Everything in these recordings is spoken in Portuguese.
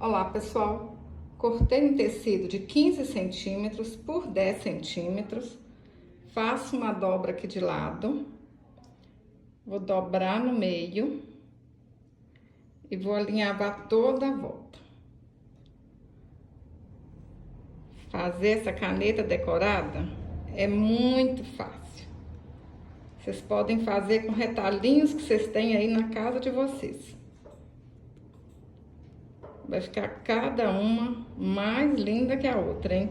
Olá, pessoal! Cortei um tecido de 15 centímetros por 10 centímetros. Faço uma dobra aqui de lado. Vou dobrar no meio. E vou alinhavar toda a volta. Fazer essa caneta decorada é muito fácil. Vocês podem fazer com retalhinhos que vocês têm aí na casa de vocês. Vai ficar cada uma mais linda que a outra, hein?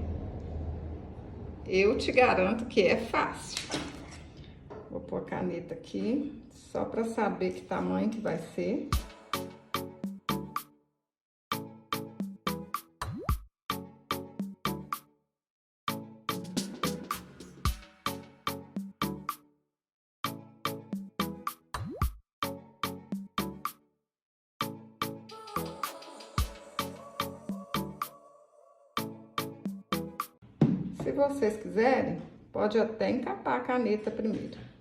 Eu te garanto que é fácil. Vou pôr a caneta aqui, só para saber que tamanho que vai ser. Se vocês quiserem, pode até encapar a caneta primeiro.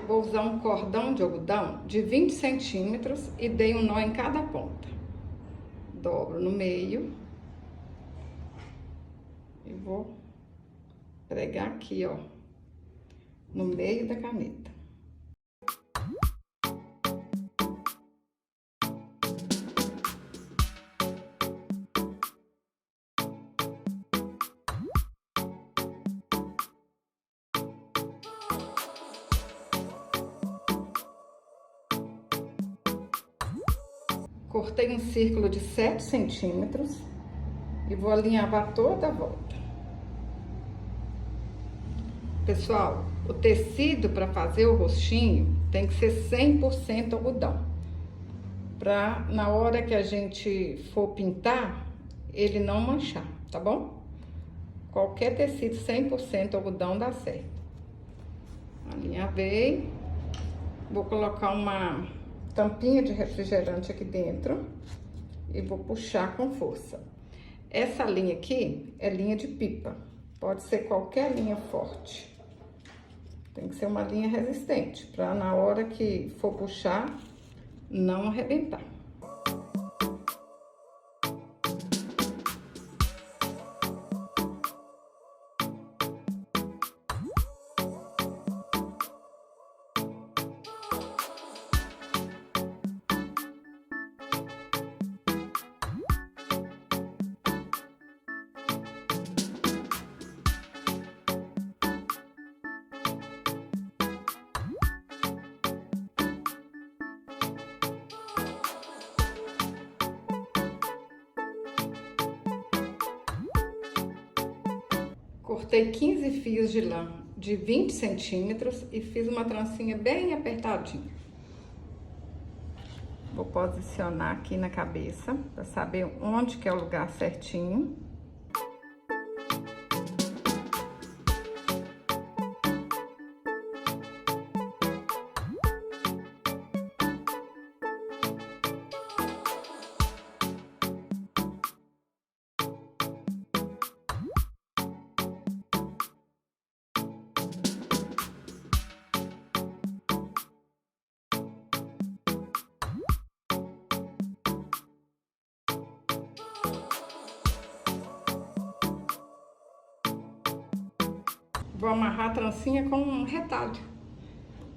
Vou usar um cordão de algodão de 20 centímetros e dei um nó em cada ponta. Dobro no meio. E vou pregar aqui, ó, no meio da caneta. Cortei um círculo de 7 centímetros e vou alinhavar toda a volta. Pessoal, o tecido para fazer o rostinho tem que ser 100% algodão. Pra na hora que a gente for pintar, ele não manchar, tá bom? Qualquer tecido 100% algodão dá certo. Alinhavei. Vou colocar uma tampinha de refrigerante aqui dentro e vou puxar com força. Essa linha aqui é linha de pipa, pode ser qualquer linha forte. Tem que ser uma linha resistente, para na hora que for puxar, não arrebentar. Cortei 15 fios de lã de 20 centímetros e fiz uma trancinha bem apertadinha. Vou posicionar aqui na cabeça para saber onde que é o lugar certinho. Vou amarrar a trancinha com um retalho.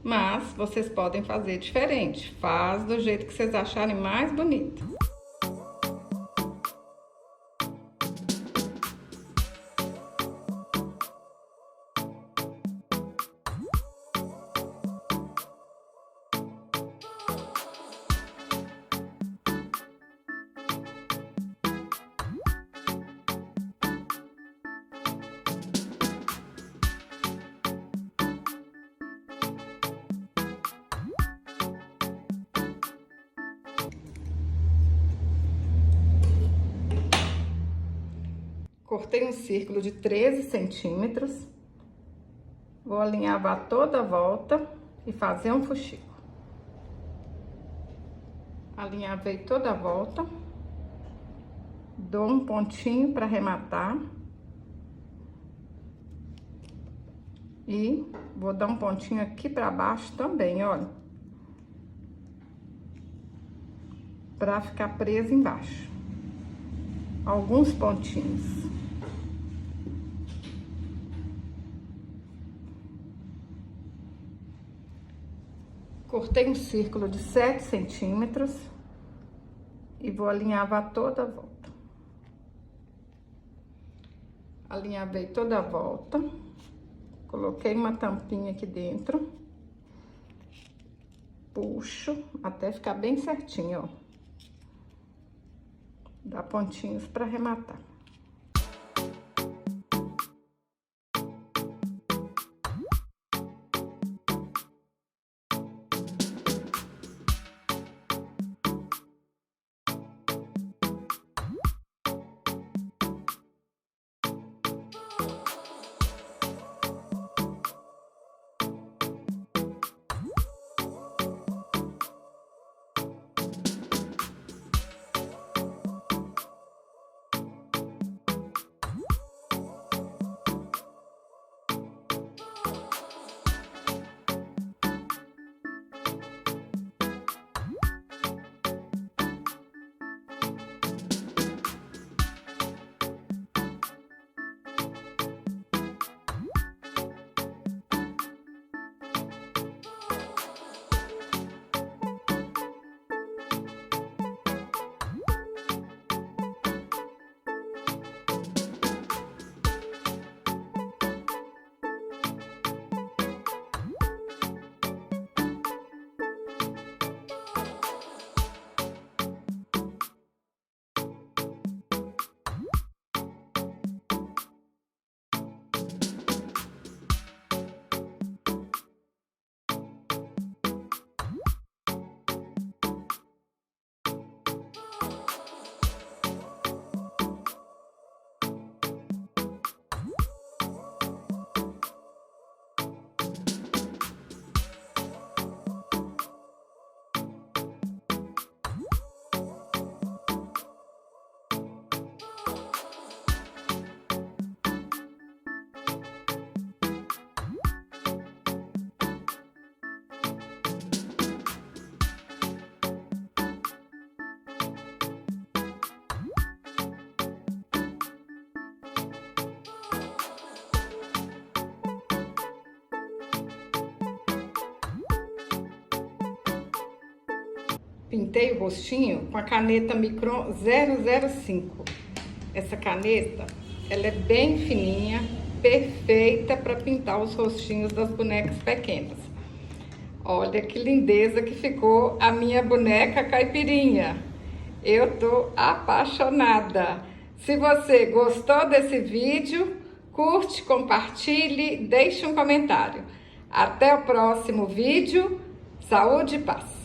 Mas vocês podem fazer diferente. Faz do jeito que vocês acharem mais bonito. Cortei um círculo de 13 centímetros. Vou alinhavar toda a volta e fazer um fuxico. Alinhavei toda a volta. Dou um pontinho para arrematar. E vou dar um pontinho aqui para baixo também, olha. Para ficar preso embaixo. Alguns pontinhos. Cortei um círculo de 7 centímetros e vou alinhavar toda a volta. Alinhavei toda a volta, coloquei uma tampinha aqui dentro, puxo até ficar bem certinho, ó. Dá pontinhos para arrematar. Pintei o rostinho com a caneta Micron 005. Essa caneta, ela é bem fininha, perfeita para pintar os rostinhos das bonecas pequenas. Olha que lindeza que ficou a minha boneca caipirinha. Eu tô apaixonada. Se você gostou desse vídeo, curte, compartilhe, deixe um comentário. Até o próximo vídeo. Saúde e paz!